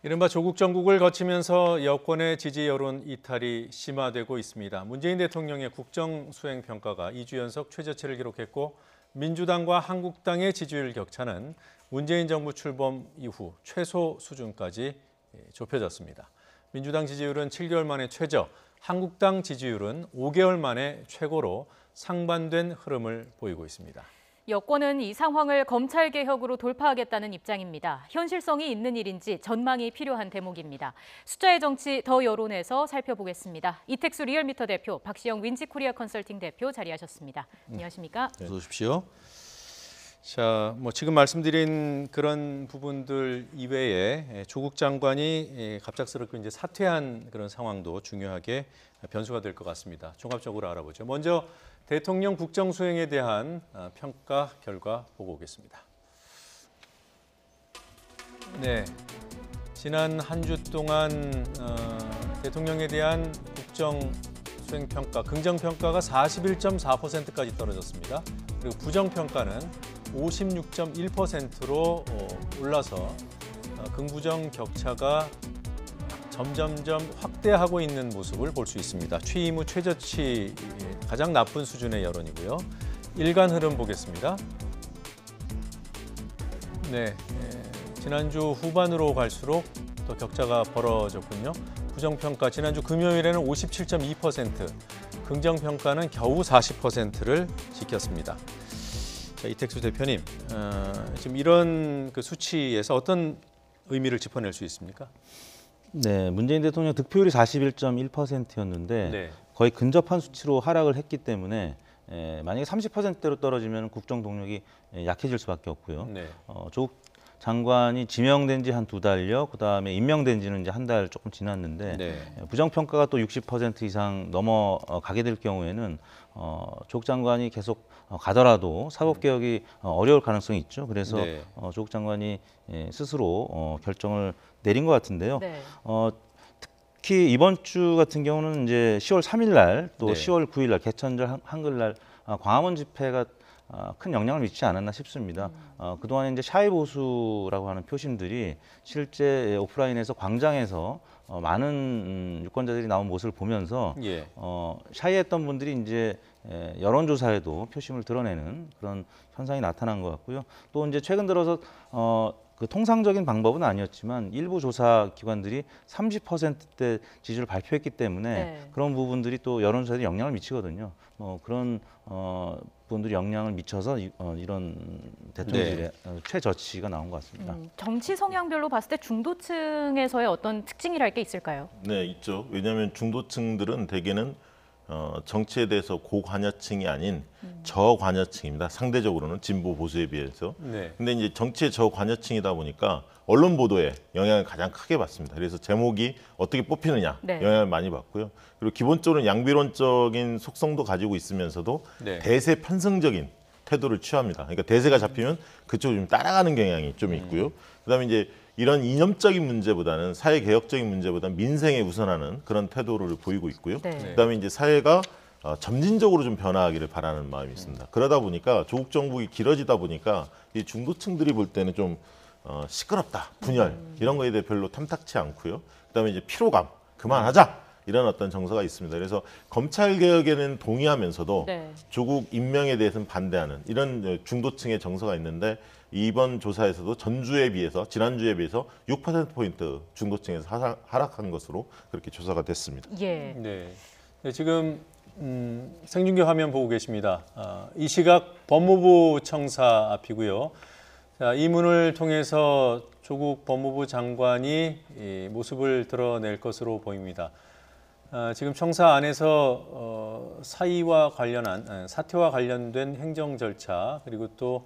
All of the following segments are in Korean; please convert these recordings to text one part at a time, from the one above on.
이른바 조국 정국을 거치면서 여권의 지지 여론 이탈이 심화되고 있습니다. 문재인 대통령의 국정 수행 평가가 2주 연속 최저치를 기록했고 민주당과 한국당의 지지율 격차는 문재인 정부 출범 이후 최소 수준까지 좁혀졌습니다. 민주당 지지율은 7개월 만에 최저, 한국당 지지율은 5개월 만에 최고로 상반된 흐름을 보이고 있습니다. 여권은 이 상황을 검찰개혁으로 돌파하겠다는 입장입니다. 현실성이 있는 일인지 전망이 필요한 대목입니다. 숫자의 정치 더 여론에서 살펴보겠습니다. 이택수 리얼미터 대표, 박시영 윈지코리아 컨설팅 대표 자리하셨습니다. 안녕하십니까? 어서 오십시오. 자, 지금 말씀드린 그런 부분들 이외에 조국 장관이 갑작스럽게 이제 사퇴한 그런 상황도 중요하게 변수가 될 것 같습니다. 종합적으로 알아보죠. 먼저 대통령 국정 수행에 대한 평가 결과 보고 오겠습니다. 네, 지난 한 주 동안 대통령에 대한 국정 수행 평가, 긍정 평가가 41.4%까지 떨어졌습니다. 그리고 부정 평가는 56.1%로 올라서 긍부정 격차가 점점점 확대하고 있는 모습을 볼 수 있습니다. 취임 후 최저치 가장 나쁜 수준의 여론이고요. 일간 흐름 보겠습니다. 네, 지난주 후반으로 갈수록 더 격차가 벌어졌군요. 부정평가 지난주 금요일에는 57.2%, 긍정평가는 겨우 40%를 지켰습니다. 자, 이택수 대표님, 지금 이런 그 수치에서 어떤 의미를 짚어낼 수 있습니까? 네, 문재인 대통령 득표율이 41.1%였는데 네. 거의 근접한 수치로 하락을 했기 때문에 만약에 30%대로 떨어지면 국정 동력이 약해질 수밖에 없고요. 네. 조국 장관이 지명된 지 한 2달여, 그다음에 임명된 지는 이제 한 달 조금 지났는데 네. 부정평가가 또 60% 이상 넘어가게 될 경우에는 조국 장관이 계속 가더라도 사법개혁이 어려울 가능성이 있죠. 그래서 네. 조국 장관이 스스로 결정을 내린 것 같은데요. 네. 특히 이번 주 같은 경우는 이제 10월 3일 날 또 네. 10월 9일 날 개천절 한글날 광화문 집회가 큰 영향을 미치지 않았나 싶습니다. 그동안 이제 샤이 보수라고 하는 표심들이 실제 오프라인에서 광장에서 많은 유권자들이 나온 모습을 보면서 예. 샤이했던 분들이 이제 여론조사에도 표심을 드러내는 그런 현상이 나타난 것 같고요. 또 이제 최근 들어서 그 통상적인 방법은 아니었지만 일부 조사 기관들이 30%대 지지를 발표했기 때문에 네. 그런 부분들이 또 여론조사에 영향을 미치거든요. 그런 부분들이 영향을 미쳐서 이런 대통령실의 최저치가 나온 것 같습니다. 정치 성향별로 봤을 때 중도층에서의 어떤 특징이랄 게 있을까요? 네, 있죠. 왜냐하면 중도층들은 대개는 정치에 대해서 고관여층이 아닌 저관여층입니다. 상대적으로는 진보 보수에 비해서. 네. 근데 이제 정치의 저관여층이다 보니까 언론 보도에 영향을 가장 크게 받습니다. 그래서 제목이 어떻게 뽑히느냐 네. 영향을 많이 받고요. 그리고 기본적으로 양비론적인 속성도 가지고 있으면서도 네. 대세 편승적인 태도를 취합니다. 그러니까 대세가 잡히면 그쪽을 좀 따라가는 경향이 좀 있고요. 그다음에 이제 이런 이념적인 문제보다는 사회 개혁적인 문제보다는 민생에 우선하는 그런 태도를 보이고 있고요. 네. 그다음에 이제 사회가 점진적으로 좀 변화하기를 바라는 마음이 있습니다. 그러다 보니까 조국 정국이 길어지다 보니까 이 중도층들이 볼 때는 좀 시끄럽다, 분열 이런 거에 대해 별로 탐탁치 않고요. 그다음에 이제 피로감, 그만하자. 이런 어떤 정서가 있습니다. 그래서 검찰 개혁에는 동의하면서도 네. 조국 임명에 대해서는 반대하는 이런 중도층의 정서가 있는데 이번 조사에서도 전주에 비해서 지난주에 비해서 6%포인트 중도층에서 하락한 것으로 그렇게 조사가 됐습니다. 예. 네. 네, 지금 생중계 화면 보고 계십니다. 이 시각 법무부 청사 앞이고요. 자, 이 문을 통해서 조국 법무부 장관이 이 모습을 드러낼 것으로 보입니다. 지금 청사 안에서 사태와 관련된 행정 절차 그리고 또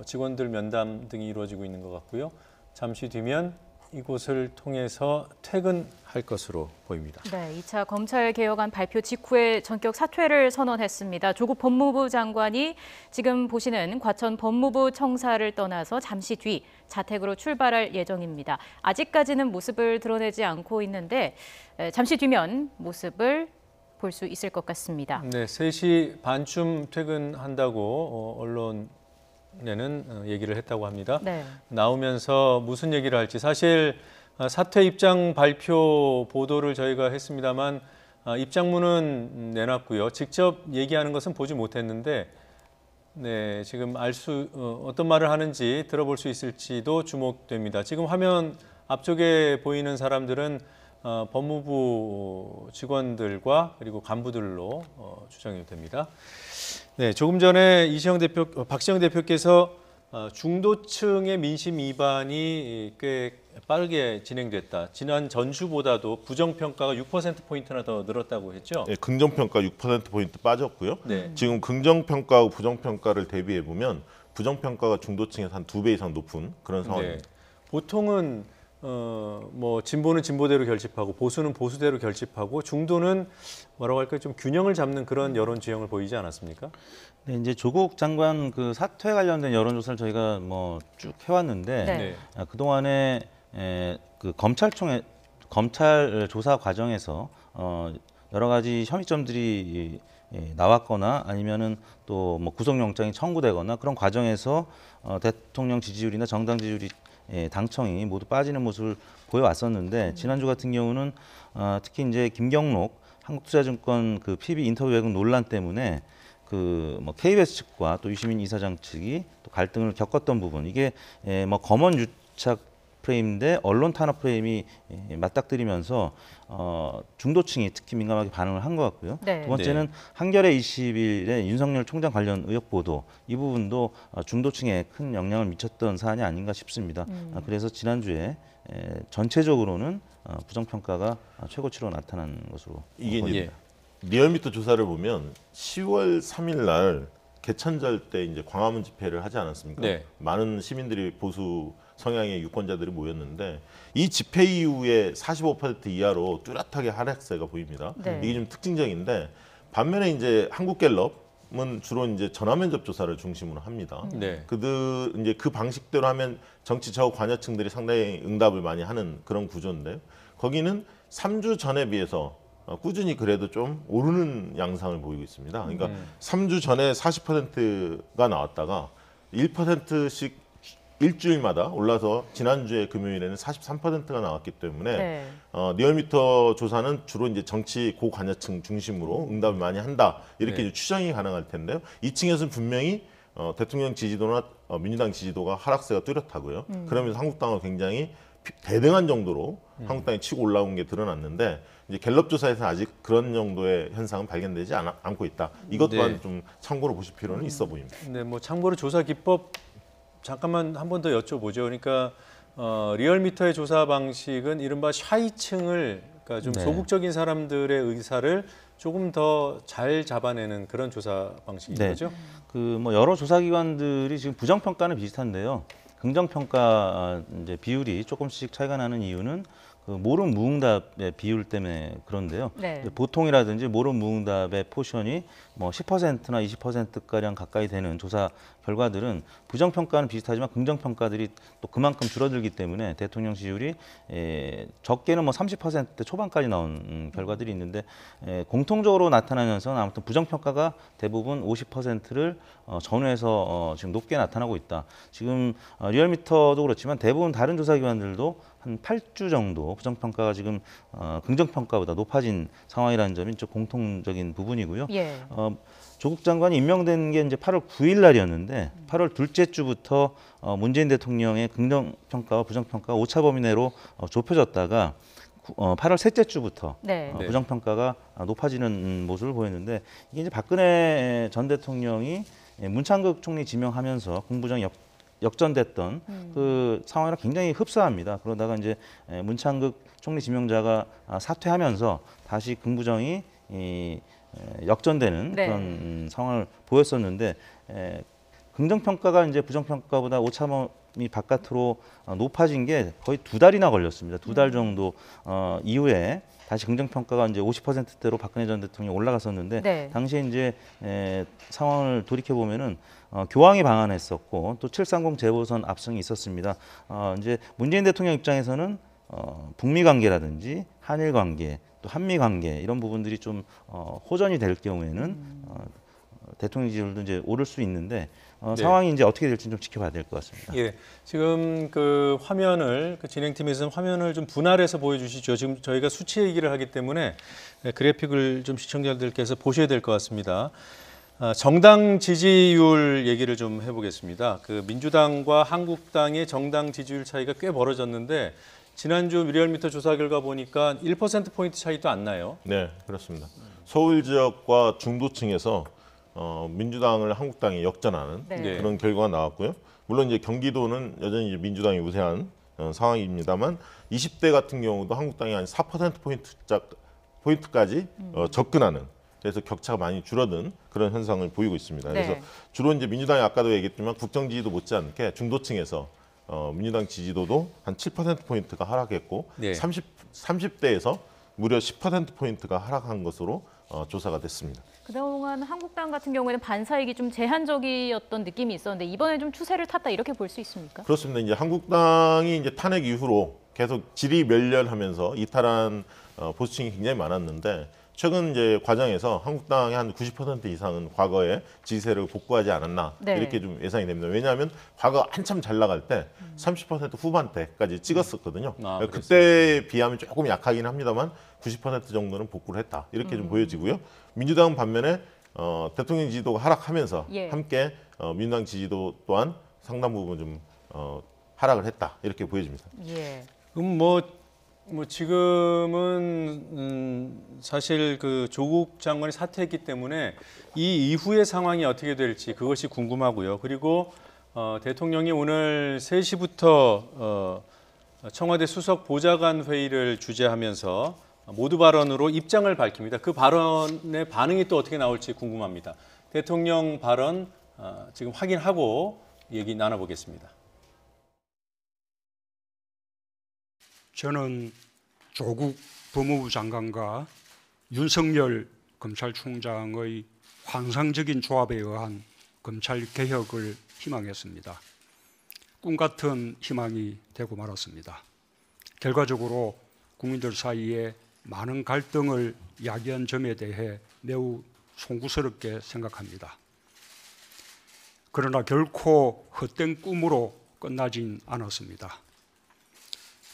직원들 면담 등이 이루어지고 있는 것 같고요. 잠시 뒤면 이곳을 통해서 퇴근할 것으로 보입니다. 네, 2차 검찰개혁안 발표 직후에 전격 사퇴를 선언했습니다. 조국 법무부 장관이 지금 보시는 과천 법무부 청사를 떠나서 잠시 뒤 자택으로 출발할 예정입니다. 아직까지는 모습을 드러내지 않고 있는데 잠시 뒤면 모습을 볼 수 있을 것 같습니다. 네, 3시 반쯤 퇴근한다고 언론에는 얘기를 했다고 합니다. 네. 나오면서 무슨 얘기를 할지 사실 사퇴 입장 발표 보도를 저희가 했습니다만 입장문은 내놨고요. 직접 얘기하는 것은 보지 못했는데 네, 지금 어떤 말을 하는지 들어볼 수 있을지도 주목됩니다. 지금 화면 앞쪽에 보이는 사람들은 법무부 직원들과 그리고 간부들로 추정이 됩니다. 네, 조금 전에 박시영 대표께서 중도층의 민심 위반이 꽤 빠르게 진행됐다. 지난 전주보다도 부정평가가 6%포인트나 더 늘었다고 했죠? 네, 긍정평가 6%포인트 빠졌고요. 네. 지금 긍정평가하고 부정평가를 대비해 보면 부정평가가 중도층에서 한 2배 이상 높은 그런 상황입니다. 네. 보통은 뭐 진보는 진보대로 결집하고 보수는 보수대로 결집하고 중도는 뭐라고 할까요? 좀 균형을 잡는 그런 여론 지형을 보이지 않았습니까? 네, 이제 조국 장관 그 사퇴 관련된 여론조사를 저희가 뭐 쭉 해왔는데 네. 그 동안에 그 검찰 조사 과정에서 여러 가지 혐의점들이 나왔거나 아니면은 또 뭐 구속영장이 청구되거나 그런 과정에서 대통령 지지율이나 정당 지지율이 당청이 모두 빠지는 모습을 보여왔었는데 지난주 같은 경우는 특히 이제 김경록 한국투자증권 그 PB 인터뷰 왜곡 논란 때문에 그 뭐 KBS 측과 또 유시민 이사장 측이 또 갈등을 겪었던 부분 이게 뭐 검언 유착 프레임인데 언론 탄압 프레임이 맞닥뜨리면서 중도층이 특히 민감하게 반응을 한 것 같고요. 네. 두 번째는 한겨레 20일의 윤석열 총장 관련 의혹 보도 이 부분도 중도층에 큰 영향을 미쳤던 사안이 아닌가 싶습니다. 그래서 지난주에 전체적으로는 부정평가가 최고치로 나타난 것으로 이게 이제 예. 리얼미터 조사를 보면 10월 3일 날 개천절 때 이제 광화문 집회를 하지 않았습니까? 네. 많은 시민들이 보수 성향의 유권자들이 모였는데 이 집회 이후에 45% 이하로 뚜렷하게 하락세가 보입니다. 네. 이게 좀 특징적인데 반면에 이제 한국갤럽은 주로 이제 전화면접 조사를 중심으로 합니다. 네. 그들 이제 그 방식대로 하면 정치 좌우 관여층들이 상당히 응답을 많이 하는 그런 구조인데요. 거기는 3주 전에 비해서 꾸준히 그래도 좀 오르는 양상을 보이고 있습니다. 그러니까 3주 전에 40%가 나왔다가 1%씩 일주일마다 올라서 지난주에 금요일에는 43%가 나왔기 때문에 네. 리얼미터 조사는 주로 이제 정치 고관여층 중심으로 응답을 많이 한다 이렇게 네. 이제 추정이 가능할 텐데요. 이 층에서는 분명히 대통령 지지도나 민주당 지지도가 하락세가 뚜렷하고요. 그러면서 한국당은 굉장히 대등한 정도로 한국당이 치고 올라온 게 드러났는데 이제 갤럽 조사에서는 아직 그런 정도의 현상은 발견되지 않고 있다. 이것 또한 네. 좀 참고로 보실 필요는 있어 보입니다. 네, 뭐 참고로 조사 기법 잠깐만 한 번 더 여쭤보죠. 그러니까 리얼미터의 조사 방식은 이른바 샤이층을 그러니까 좀 네. 소극적인 사람들의 의사를 조금 더 잘 잡아내는 그런 조사 방식인 네. 거죠. 그 뭐 여러 조사기관들이 지금 부정평가는 비슷한데요. 긍정평가 이제 비율이 조금씩 차이가 나는 이유는 그 모름 무응답의 비율 때문에 그런데요. 네. 보통이라든지 모름 무응답의 포션이 뭐 10%나 20%가량 가까이 되는 조사 결과들은 부정평가는 비슷하지만 긍정평가들이 또 그만큼 줄어들기 때문에 대통령 지지율이 적게는 뭐 30%대 초반까지 나온 결과들이 있는데 공통적으로 나타나는 현상은 아무튼 부정평가가 대부분 50%를 전후해서 지금 높게 나타나고 있다. 지금 리얼미터도 그렇지만 대부분 다른 조사기관들도 한 8주 정도 부정평가가 지금 긍정평가보다 높아진 상황이라는 점이 좀 공통적인 부분이고요. 예. 조국 장관이 임명된 게 이제 8월 9일 날이었는데 8월 둘째 주부터 문재인 대통령의 긍정평가와 부정평가가 오차 범위 내로 좁혀졌다가 8월 셋째 주부터 네. 부정평가가 높아지는 모습을 보였는데 이게 이제 박근혜 전 대통령이 문창극 총리 지명하면서 국무부장 역전됐던 그 상황이랑 굉장히 흡사합니다. 그러다가 이제 문창극 총리 지명자가 사퇴하면서 다시 국무부장이 역전되는 네. 그런 상황을 보였었는데 긍정평가가 이제 부정평가보다 오차범위 바깥으로 높아진 게 거의 2달이나 걸렸습니다. 2달 정도 이후에 다시 긍정평가가 이제 50%대로 박근혜 전 대통령이 올라갔었는데 네. 당시에 이제 상황을 돌이켜 보면은 교황이 방한했었고 또 730 재보선 압승이 있었습니다. 이제 문재인 대통령 입장에서는 북미 관계라든지 한일 관계 또 한미 관계 이런 부분들이 좀 호전이 될 경우에는 대통령 지지율도 이제 오를 수 있는데 네. 상황이 이제 어떻게 될지 좀 지켜봐야 될 것 같습니다. 예, 지금 그 화면을 그 진행팀에서는 화면을 좀 분할해서 보여주시죠. 지금 저희가 수치 얘기를 하기 때문에 그래픽을 좀 시청자들께서 보셔야 될 것 같습니다. 정당 지지율 얘기를 좀 해보겠습니다. 그 민주당과 한국당의 정당 지지율 차이가 꽤 벌어졌는데 지난주 미래얼미터 조사 결과 보니까 1%포인트 차이도 안 나요. 네, 그렇습니다. 서울 지역과 중도층에서 민주당을 한국당이 역전하는 네. 그런 결과가 나왔고요. 물론 이제 경기도는 여전히 이제 민주당이 우세한 상황입니다만 20대 같은 경우도 한국당이 한 4%포인트까지 접근하는, 그래서 격차가 많이 줄어든 그런 현상을 보이고 있습니다. 네. 그래서 주로 이제 민주당이 아까도 얘기했지만 국정 지지도 못지않게 중도층에서 민주당 지지도도 한 7%포인트가 하락했고 네. 30대에서 무려 10%포인트가 하락한 것으로 조사가 됐습니다. 그동안 한국당 같은 경우에는 반사이익이 좀 제한적이었던 느낌이 있었는데 이번에 좀 추세를 탔다 이렇게 볼 수 있습니까? 그렇습니다. 이제 한국당이 이제 탄핵 이후로 계속 지리멸렬하면서 이탈한 보수층이 굉장히 많았는데 최근 이제 과정에서 한국당의 한 90% 이상은 과거에 지지세를 복구하지 않았나 네. 이렇게 좀 예상이 됩니다. 왜냐하면 과거 한참 잘 나갈 때 30% 후반대까지 찍었었거든요. 그때에 비하면 조금 약하긴 합니다만 90% 정도는 복구를 했다 이렇게 좀 보여지고요. 민주당은 반면에 대통령 지지도가 하락하면서 예. 함께 민주당 지지도 또한 상당 부분 좀 하락을 했다 이렇게 보여집니다. 예. 그럼 뭐 지금은 사실 그 조국 장관이 사퇴했기 때문에 이 이후의 상황이 어떻게 될지 그것이 궁금하고요. 그리고 대통령이 오늘 3시부터 청와대 수석 보좌관 회의를 주재하면서 모두 발언으로 입장을 밝힙니다. 그 발언의 반응이 또 어떻게 나올지 궁금합니다. 대통령 발언 지금 확인하고 얘기 나눠보겠습니다. 저는 조국 법무부 장관과 윤석열 검찰총장의 환상적인 조합에 의한 검찰 개혁을 희망했습니다. 꿈 같은 희망이 되고 말았습니다. 결과적으로 국민들 사이에 많은 갈등을 야기한 점에 대해 매우 송구스럽게 생각합니다. 그러나 결코 헛된 꿈으로 끝나진 않았습니다.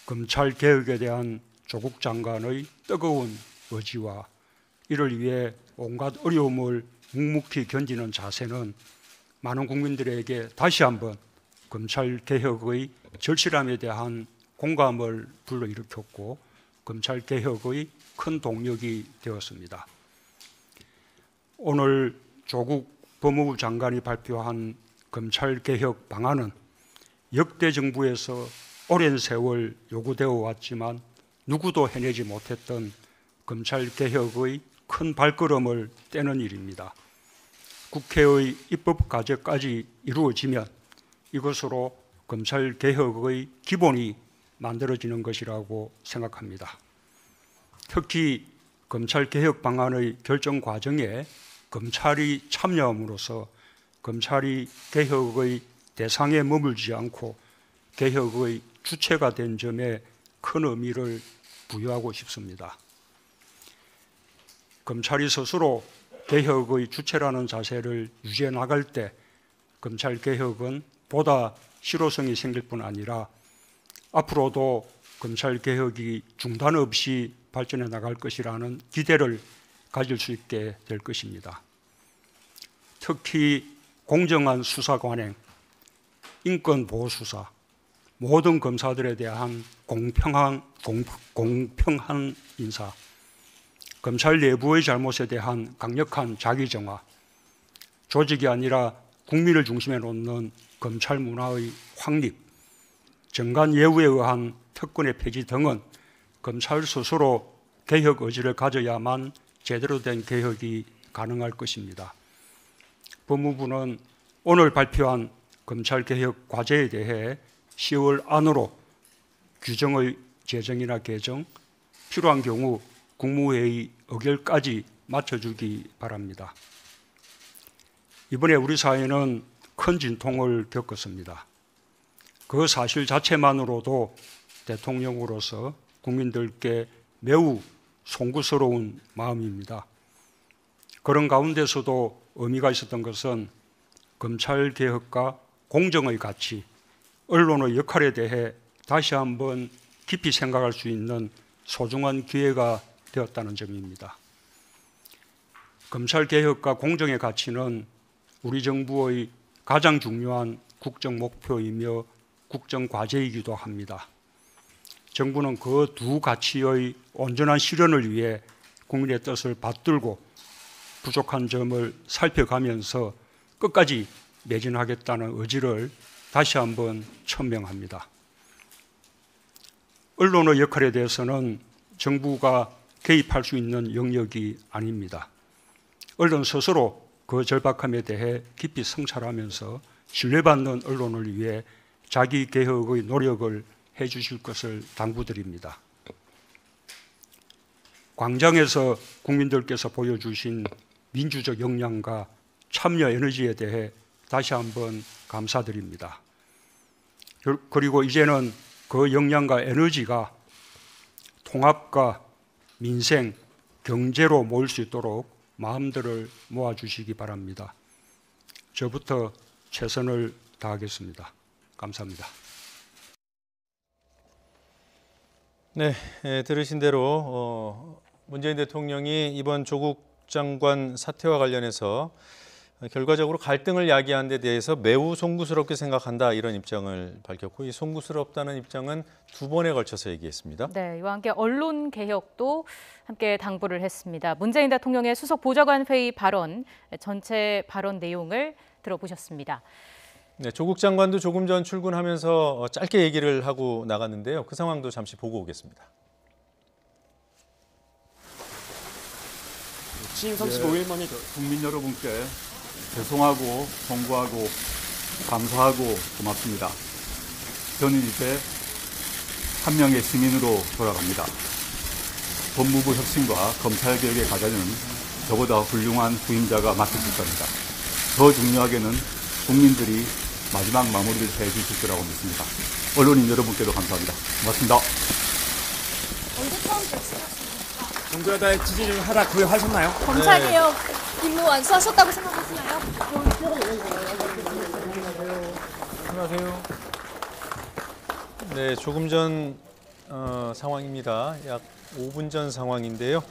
검찰 개혁에 대한 조국 장관의 뜨거운 의지와 이를 위해 온갖 어려움을 묵묵히 견디는 자세는 많은 국민들에게 다시 한번 검찰 개혁의 절실함에 대한 공감을 불러일으켰고 검찰 개혁의 큰 동력이 되었습니다. 오늘 조국 법무부 장관이 발표한 검찰 개혁 방안은 역대 정부에서 오랜 세월 요구되어 왔지만 누구도 해내지 못했던 검찰 개혁의 큰 발걸음을 떼는 일입니다. 국회의 입법 과제까지 이루어지면 이것으로 검찰 개혁의 기본이 만들어지는 것이라고 생각합니다. 특히 검찰 개혁 방안의 결정 과정에 검찰이 참여함으로써 검찰이 개혁의 대상에 머물지 않고 개혁의 주체가 된 점에 큰 의미를 부여하고 싶습니다. 검찰이 스스로 개혁의 주체라는 자세를 유지해 나갈 때 검찰 개혁은 보다 실효성이 생길 뿐 아니라 앞으로도 검찰 개혁이 중단 없이 발전해 나갈 것이라는 기대를 가질 수 있게 될 것입니다. 특히 공정한 수사 관행, 인권 보호 수사, 모든 검사들에 대한 공평한 인사, 검찰 내부의 잘못에 대한 강력한 자기정화, 조직이 아니라 국민을 중심에 놓는 검찰 문화의 확립, 정관 예우에 의한 특권의 폐지 등은 검찰 스스로 개혁 의지를 가져야만 제대로 된 개혁이 가능할 것입니다. 법무부는 오늘 발표한 검찰 개혁 과제에 대해 10월 안으로 규정의 제정이나 개정, 필요한 경우 국무회의 의결까지 맞춰주기 바랍니다. 이번에 우리 사회는 큰 진통을 겪었습니다. 그 사실 자체만으로도 대통령으로서 국민들께 매우 송구스러운 마음입니다. 그런 가운데서도 의미가 있었던 것은 검찰 개혁과 공정의 가치, 언론의 역할에 대해 다시 한번 깊이 생각할 수 있는 소중한 기회가 되었다는 점입니다. 검찰 개혁과 공정의 가치는 우리 정부의 가장 중요한 국정 목표이며 국정 과제이기도 합니다. 정부는 그 두 가치의 온전한 실현을 위해 국민의 뜻을 받들고 부족한 점을 살펴가면서 끝까지 매진하겠다는 의지를 다시 한번 천명합니다. 언론의 역할에 대해서는 정부가 개입할 수 있는 영역이 아닙니다. 언론 스스로 그 절박함에 대해 깊이 성찰하면서 신뢰받는 언론을 위해 자기 개혁의 노력을 해주실 것을 당부드립니다. 광장에서 국민들께서 보여주신 민주적 역량과 참여 에너지에 대해 다시 한번 감사드립니다. 그리고 이제는 그 역량과 에너지가 통합과 민생, 경제로 모일 수 있도록 마음들을 모아주시기 바랍니다. 저부터 최선을 다하겠습니다. 감사합니다. 네, 들으신 대로 문재인 대통령이 이번 조국 장관 사퇴와 관련해서 결과적으로 갈등을 야기한 데 대해서 매우 송구스럽게 생각한다 이런 입장을 밝혔고 이 송구스럽다는 입장은 두 번에 걸쳐서 얘기했습니다. 네, 이와 함께 언론 개혁도 함께 당부를 했습니다. 문재인 대통령의 수석 보좌관 회의 발언, 전체 발언 내용을 들어보셨습니다. 네, 조국 장관도 조금 전 출근하면서 짧게 얘기를 하고 나갔는데요. 그 상황도 잠시 보고 오겠습니다. 취임 35일 만에 국민 여러분께 죄송하고 송구하고 감사하고 고맙습니다. 저는 이제 한 명의 시민으로 돌아갑니다. 법무부 혁신과 검찰개혁의 과제는 저보다 훌륭한 후임자가 맡으실 겁니다. 더 중요하게는 국민들이 마지막 마무리를 해주실 거라고 믿습니다. 언론인 여러분께도 감사합니다. 고맙습니다. 언제 처음 결심하셨습니까? 정부여당의 지지를 하라 하셨나요? 검찰개혁 임무 완수하셨다고 생각하시나요? 안녕하세요. 네, 조금 전 상황입니다. 약 5분 전 상황인데요.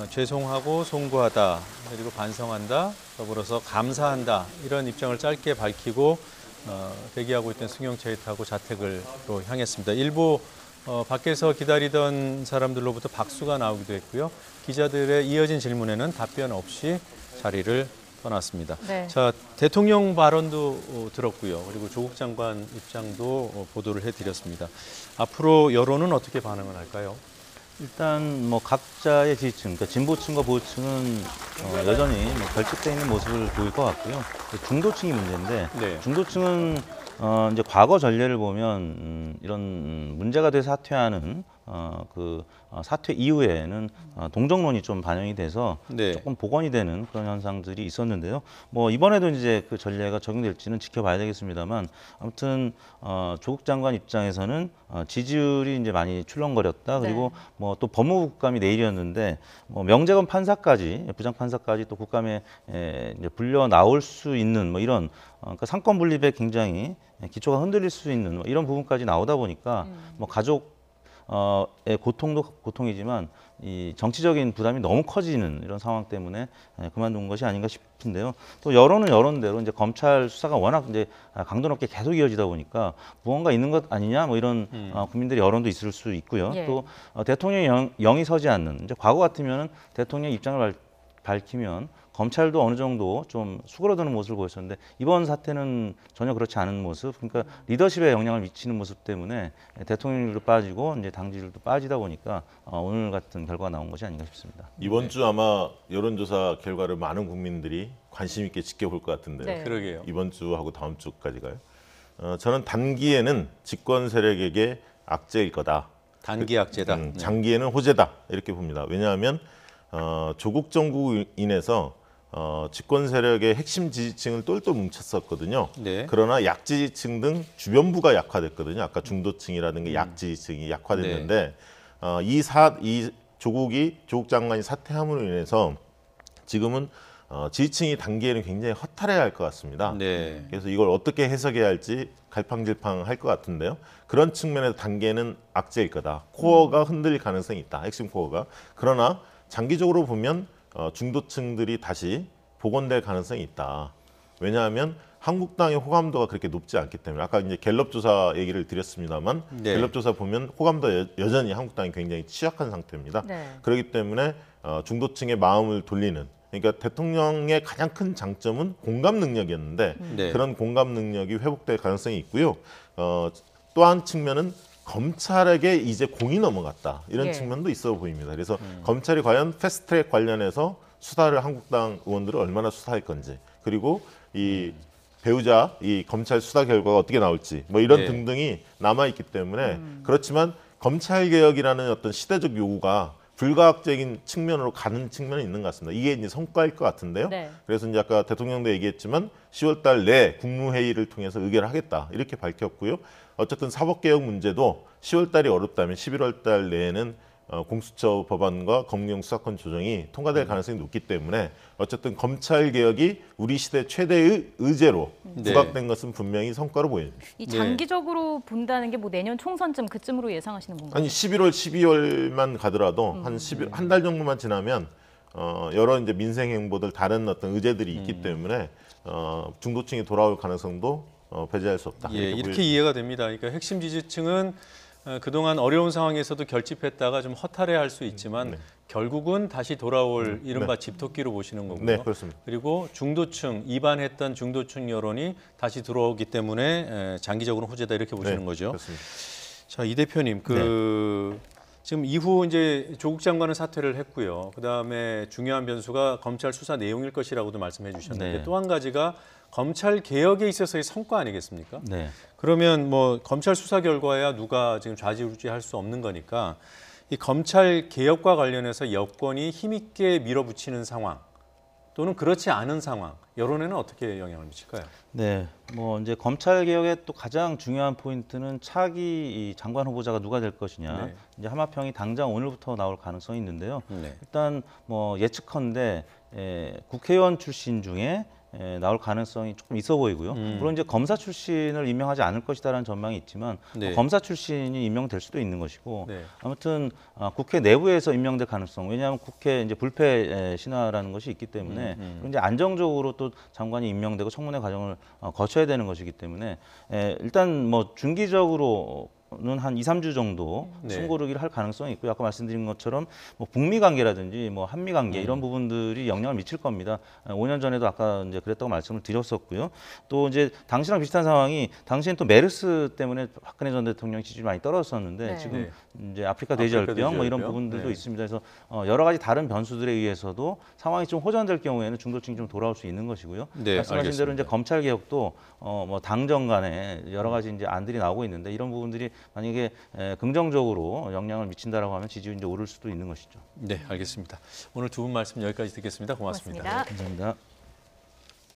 죄송하고 송구하다, 그리고 반성한다, 더불어서 감사한다 이런 입장을 짧게 밝히고 대기하고 있던 승용차에 타고 자택으로 향했습니다. 일부 밖에서 기다리던 사람들로부터 박수가 나오기도 했고요. 기자들의 이어진 질문에는 답변 없이 자리를 떠났습니다. 네. 자, 대통령 발언도 들었고요. 그리고 조국 장관 입장도 보도를 해드렸습니다. 앞으로 여론은 어떻게 반응을 할까요? 일단 뭐 각자의 지지층, 그러니까 진보층과 보수층은 여전히 뭐 결집되어 있는 모습을 보일 것 같고요. 중도층이 문제인데 네. 중도층은 이제 과거 전례를 보면 이런 문제가 돼 사퇴하는 사퇴 이후에는 동정론이 좀 반영이 돼서 네. 조금 복원이 되는 그런 현상들이 있었는데요. 뭐 이번에도 이제 그 전례가 적용될지는 지켜봐야 되겠습니다만 아무튼 조국 장관 입장에서는 지지율이 이제 많이 출렁거렸다. 그리고 뭐 또 법무부 국감이 내일이었는데 뭐 명재건 판사까지 부장 판사까지 또 국감에 이제 불려 나올 수 있는 뭐 이런 그러니까 상권 분립에 굉장히 기초가 흔들릴 수 있는 뭐 이런 부분까지 나오다 보니까 뭐 가족의 고통도 고통이지만 이 정치적인 부담이 너무 커지는 이런 상황 때문에 그만둔 것이 아닌가 싶은데요. 또 여론은 여론대로 이제 검찰 수사가 워낙 이제 강도 높게 계속 이어지다 보니까 무언가 있는 것 아니냐 뭐 이런 국민들의 여론도 있을 수 있고요. 예. 또 대통령이 영이 서지 않는 이제 과거 같으면은 대통령 입장을 밝히면 검찰도 어느 정도 좀 수그러드는 모습을 보였었는데 이번 사태는 전혀 그렇지 않은 모습, 그러니까 리더십에 영향을 미치는 모습 때문에 대통령률도 빠지고 이제 당지율도 빠지다 보니까 오늘 같은 결과가 나온 것이 아닌가 싶습니다. 이번 주 아마 여론조사 결과를 많은 국민들이 관심 있게 지켜볼 것 같은데요. 네. 그러게요. 이번 주하고 다음 주까지 가요. 저는 단기에는 집권 세력에게 악재일 거다. 단기 악재다. 네. 장기에는 호재다 이렇게 봅니다. 왜냐하면 조국 정부 인해서 집권 세력의 핵심 지지층을 똘똘 뭉쳤었거든요. 네. 그러나 약지지층 등 주변부가 약화됐거든요. 아까 중도층이라든가 약지지층이 약화됐는데 이 조국 장관이 사퇴함으로 인해서 지금은 지지층이 단계에는 굉장히 허탈해할 것 같습니다. 네. 그래서 이걸 어떻게 해석해야 할지 갈팡질팡할 것 같은데요. 그런 측면에서 단계는 악재일 거다. 코어가 흔들릴 가능성이 있다. 핵심 코어가. 그러나 장기적으로 보면 중도층들이 다시 복원될 가능성이 있다. 왜냐하면 한국당의 호감도가 그렇게 높지 않기 때문에 아까 이제 갤럽 조사 얘기를 드렸습니다만 네. 갤럽 조사 보면 호감도 여전히 한국당이 굉장히 취약한 상태입니다. 네. 그렇기 때문에 중도층의 마음을 돌리는 그러니까 대통령의 가장 큰 장점은 공감 능력이었는데 네. 그런 공감 능력이 회복될 가능성이 있고요. 또 한 측면은 검찰에게 이제 공이 넘어갔다 이런 예. 측면도 있어 보입니다. 그래서 검찰이 과연 패스트트랙 관련해서 수사를 한국당 의원들을 얼마나 수사할 건지 그리고 이 배우자 이 검찰 수사 결과가 어떻게 나올지 뭐 이런 네. 등등이 남아 있기 때문에 그렇지만 검찰 개혁이라는 어떤 시대적 요구가 불가항적인 측면으로 가는 측면이 있는 것 같습니다. 이게 이제 성과일 것 같은데요. 네. 그래서 이제 아까 대통령도 얘기했지만 10월달 내 국무회의를 통해서 의결하겠다 이렇게 밝혔고요. 어쨌든 사법개혁 문제도 10월달이 어렵다면 11월달 내에는 공수처 법안과 검경 수사권 조정이 통과될 가능성이 높기 때문에 어쨌든 검찰 개혁이 우리 시대 최대의 의제로 네. 부각된 것은 분명히 성과로 보입니다. 이 네. 장기적으로 본다는 게 뭐 내년 총선쯤 그쯤으로 예상하시는 건가요? 아니 11월, 12월만 가더라도 한 달 정도만 지나면 여러 이제 민생 행보들 다른 어떤 의제들이 있기 때문에 중도층이 돌아올 가능성도 배제할 수 없다. 예, 이렇게 이해가 됩니다. 그러니까 핵심 지지층은 그동안 어려운 상황에서도 결집했다가 좀 허탈해할 수 있지만 네. 결국은 다시 돌아올 이른바 집토끼로 보시는 거고요. 네, 그렇습니다. 그리고 중도층, 이반했던 중도층 여론이 다시 들어오기 때문에 장기적으로 호재다 이렇게 보시는 네, 거죠. 그렇습니다. 자, 이 대표님, 지금 이후 이제 조국 장관은 사퇴를 했고요. 그다음에 중요한 변수가 검찰 수사 내용일 것이라고도 말씀해 주셨는데 네. 또 한 가지가 검찰 개혁에 있어서의 성과 아니겠습니까? 네. 그러면 뭐 검찰 수사 결과야 누가 지금 좌지우지할 수 없는 거니까 이 검찰 개혁과 관련해서 여권이 힘있게 밀어붙이는 상황 또는 그렇지 않은 상황 여론에는 어떻게 영향을 미칠까요? 네, 뭐 이제 검찰 개혁의 또 가장 중요한 포인트는 차기 이 장관 후보자가 누가 될 것이냐. 네. 이제 하마평이 당장 오늘부터 나올 가능성이 있는데요. 네. 일단 뭐 예측컨대 국회의원 출신 중에 나올 가능성이 조금 있어 보이고요. 물론 이제 검사 출신을 임명하지 않을 것이다라는 전망이 있지만 네. 검사 출신이 임명될 수도 있는 것이고 네. 아무튼 국회 내부에서 임명될 가능성. 왜냐하면 국회 이제 불패 신화라는 것이 있기 때문에 그리고 이제 안정적으로 또 장관이 임명되고 청문회 과정을 거쳐야 되는 것이기 때문에 일단 뭐 중기적으로 는 한 2, 3주 정도 네. 숨고르기를 할 가능성이 있고요. 아까 말씀드린 것처럼 뭐 북미 관계라든지 뭐 한미 관계 이런 부분들이 영향을 미칠 겁니다. 5년 전에도 아까 이제 그랬다고 말씀을 드렸었고요. 또 이제 당시랑 비슷한 상황이 당시엔 또 메르스 때문에 박근혜 전 대통령 지지율이 많이 떨어졌었는데 네. 지금 네. 이제 아프리카 돼지열병 뭐 이런 돼지열병. 부분들도 네. 있습니다. 그래서 여러 가지 다른 변수들에 의해서도 상황이 좀 호전될 경우에는 중도층이 좀 돌아올 수 있는 것이고요. 네, 말씀하신 알겠습니다. 대로 이제 검찰 개혁도 뭐 당정 간에 여러 가지 이제 안들이 나오고 있는데 이런 부분들이 만약에 긍정적으로 영향을 미친다라고 하면 지지율이 이제 오를 수도 있는 것이죠. 네, 알겠습니다. 오늘 두 분 말씀 여기까지 듣겠습니다. 고맙습니다. 고맙습니다. 감사합니다.